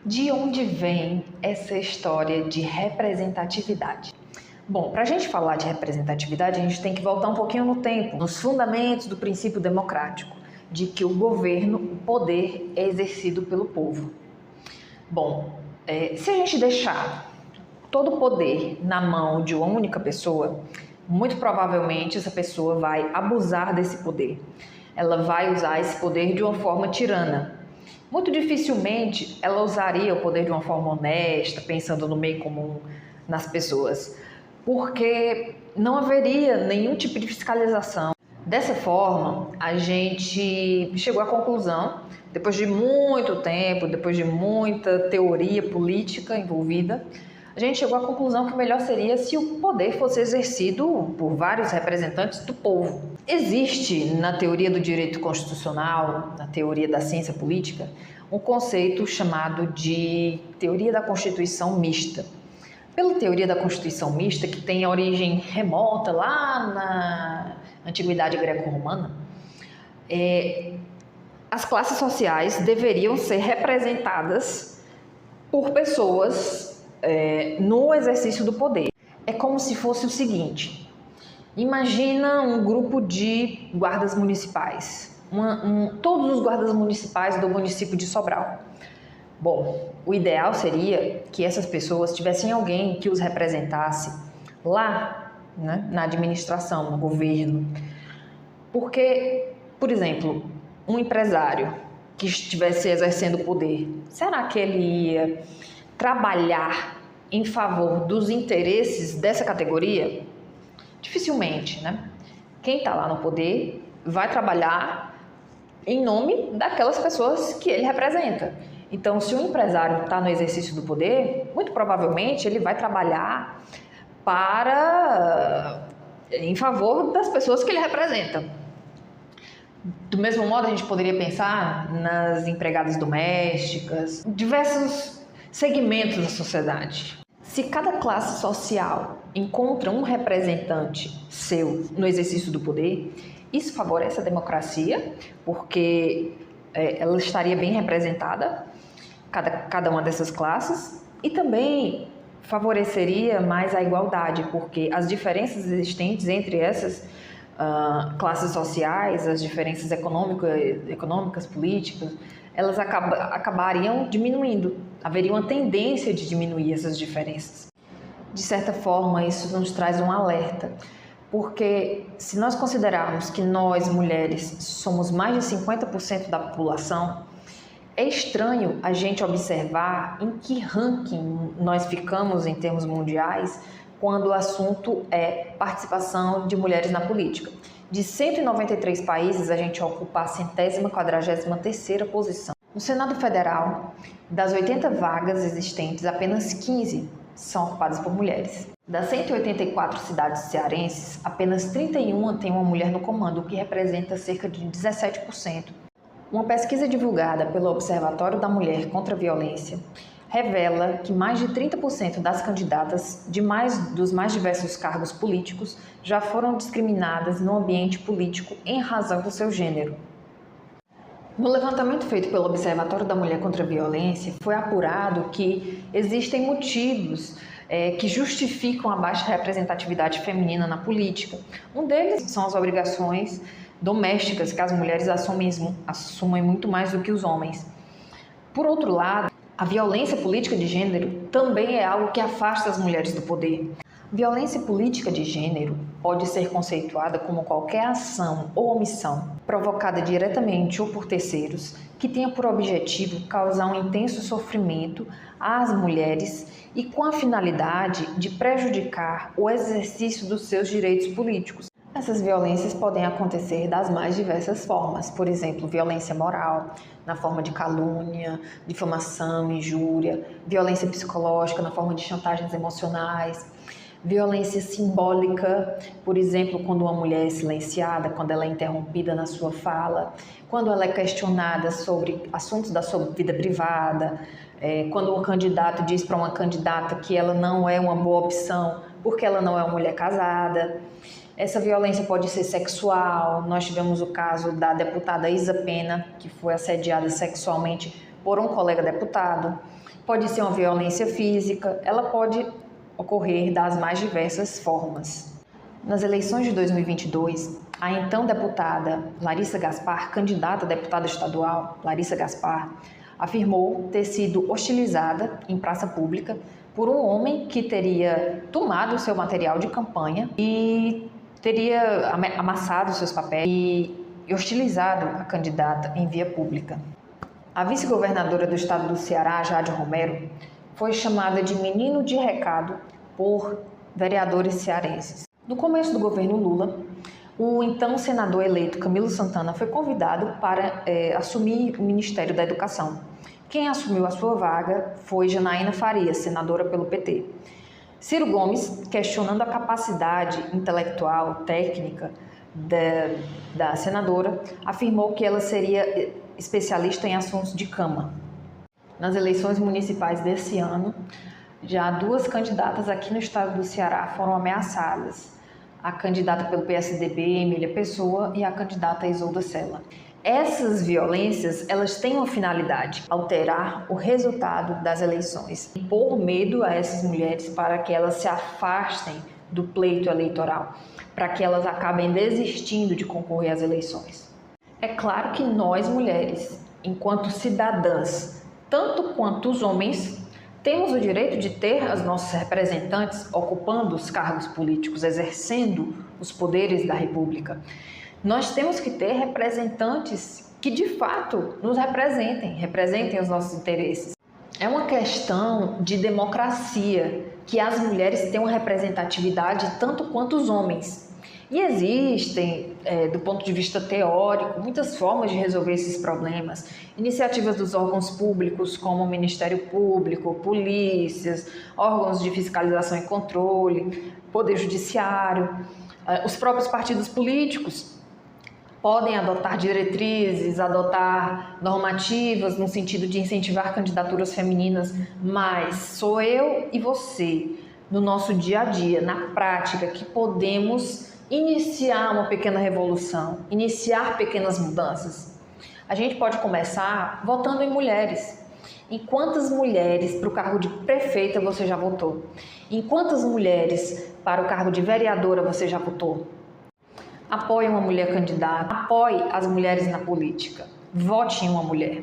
De onde vem essa história de representatividade? Bom, para a gente falar de representatividade, a gente tem que voltar um pouquinho no tempo, nos fundamentos do princípio democrático, de que o governo, o poder, é exercido pelo povo. Bom, se a gente deixar todo o poder na mão de uma única pessoa, muito provavelmente essa pessoa vai abusar desse poder. Ela vai usar esse poder de uma forma tirana. Muito dificilmente ela usaria o poder de uma forma honesta, pensando no meio comum, nas pessoas, porque não haveria nenhum tipo de fiscalização. Dessa forma, a gente chegou à conclusão, depois de muito tempo, depois de muita teoria política envolvida, a gente chegou à conclusão que o melhor seria se o poder fosse exercido por vários representantes do povo. Existe na teoria do direito constitucional, na teoria da ciência política, um conceito chamado de teoria da Constituição mista. Pela teoria da Constituição mista, que tem a origem remota lá na antiguidade greco-romana, as classes sociais deveriam ser representadas por pessoas no exercício do poder. É como se fosse o seguinte: imagina um grupo de guardas municipais, todos os guardas municipais do município de Sobral. Bom, o ideal seria que essas pessoas tivessem alguém que os representasse lá, né, na administração, no governo. Porque, por exemplo, um empresário que estivesse exercendo o poder, será que ele ia trabalhar em favor dos interesses dessa categoria? Dificilmente, né? Quem está lá no poder vai trabalhar em nome daquelas pessoas que ele representa. Então, se o empresário está no exercício do poder, muito provavelmente ele vai trabalhar em favor das pessoas que ele representa. Do mesmo modo, a gente poderia pensar nas empregadas domésticas, diversos segmentos da sociedade. Se cada classe social encontra um representante seu no exercício do poder, isso favorece a democracia, porque ela estaria bem representada, cada uma dessas classes, e também favoreceria mais a igualdade, porque as diferenças existentes entre essas classes sociais, as diferenças econômicas, políticas, elas acabariam diminuindo. Haveria uma tendência de diminuir essas diferenças. De certa forma, isso nos traz um alerta, porque se nós considerarmos que nós, mulheres, somos mais de 50% da população, é estranho a gente observar em que ranking nós ficamos em termos mundiais quando o assunto é participação de mulheres na política. De 193 países, a gente ocupa a 143ª posição. No Senado Federal, das 80 vagas existentes, apenas 15 são ocupadas por mulheres. Das 184 cidades cearenses, apenas 31 têm uma mulher no comando, o que representa cerca de 17%. Uma pesquisa divulgada pelo Observatório da Mulher contra a Violência revela que mais de 30% das candidatas dos mais diversos cargos políticos já foram discriminadas no ambiente político em razão do seu gênero. No levantamento feito pelo Observatório da Mulher contra a Violência, foi apurado que existem motivos que justificam a baixa representatividade feminina na política. Um deles são as obrigações domésticas, que as mulheres assumem muito mais do que os homens. Por outro lado, a violência política de gênero também é algo que afasta as mulheres do poder. Violência política de gênero pode ser conceituada como qualquer ação ou omissão provocada diretamente ou por terceiros que tenha por objetivo causar um intenso sofrimento às mulheres e com a finalidade de prejudicar o exercício dos seus direitos políticos. Essas violências podem acontecer das mais diversas formas, por exemplo, violência moral, na forma de calúnia, difamação, injúria, violência psicológica na forma de chantagens emocionais, violência simbólica, por exemplo, quando uma mulher é silenciada, quando ela é interrompida na sua fala, quando ela é questionada sobre assuntos da sua vida privada, quando um candidato diz para uma candidata que ela não é uma boa opção porque ela não é uma mulher casada. Essa violência pode ser sexual. Nós tivemos o caso da deputada Isa Pena, que foi assediada sexualmente por um colega deputado, pode ser uma violência física, ela pode ocorrer das mais diversas formas. Nas eleições de 2022, a então deputada Larissa Gaspar, candidata a deputada estadual Larissa Gaspar, afirmou ter sido hostilizada em praça pública por um homem que teria tomado seu material de campanha e teria amassado seus papéis e hostilizado a candidata em via pública. A vice-governadora do estado do Ceará, Jade Romero, foi chamada de menino de recado por vereadores cearenses. No começo do governo Lula, o então senador eleito Camilo Santana foi convidado para assumir o Ministério da Educação. Quem assumiu a sua vaga foi Janaína Farias, senadora pelo PT. Ciro Gomes, questionando a capacidade intelectual, técnica da senadora, afirmou que ela seria especialista em assuntos de cama. Nas eleições municipais desse ano, já 2 candidatas aqui no estado do Ceará foram ameaçadas. A candidata pelo PSDB, Emília Pessoa, e a candidata Isolda Sela. Essas violências, elas têm uma finalidade: alterar o resultado das eleições, impor medo a essas mulheres para que elas se afastem do pleito eleitoral, para que elas acabem desistindo de concorrer às eleições. É claro que nós, mulheres, enquanto cidadãs, tanto quanto os homens, temos o direito de ter as nossas representantes ocupando os cargos políticos, exercendo os poderes da República. Nós temos que ter representantes que, de fato, nos representem os nossos interesses. É uma questão de democracia que as mulheres tenham representatividade tanto quanto os homens. E existem, do ponto de vista teórico, muitas formas de resolver esses problemas. Iniciativas dos órgãos públicos, como o Ministério Público, polícias, órgãos de fiscalização e controle, Poder Judiciário, os próprios partidos políticos podem adotar diretrizes, adotar normativas no sentido de incentivar candidaturas femininas, mas sou eu e você, no nosso dia a dia, na prática, que podemos iniciar uma pequena revolução, iniciar pequenas mudanças. A gente pode começar votando em mulheres. Em quantas mulheres para o cargo de prefeita você já votou? Em quantas mulheres para o cargo de vereadora você já votou? Apoie uma mulher candidata, apoie as mulheres na política, vote em uma mulher.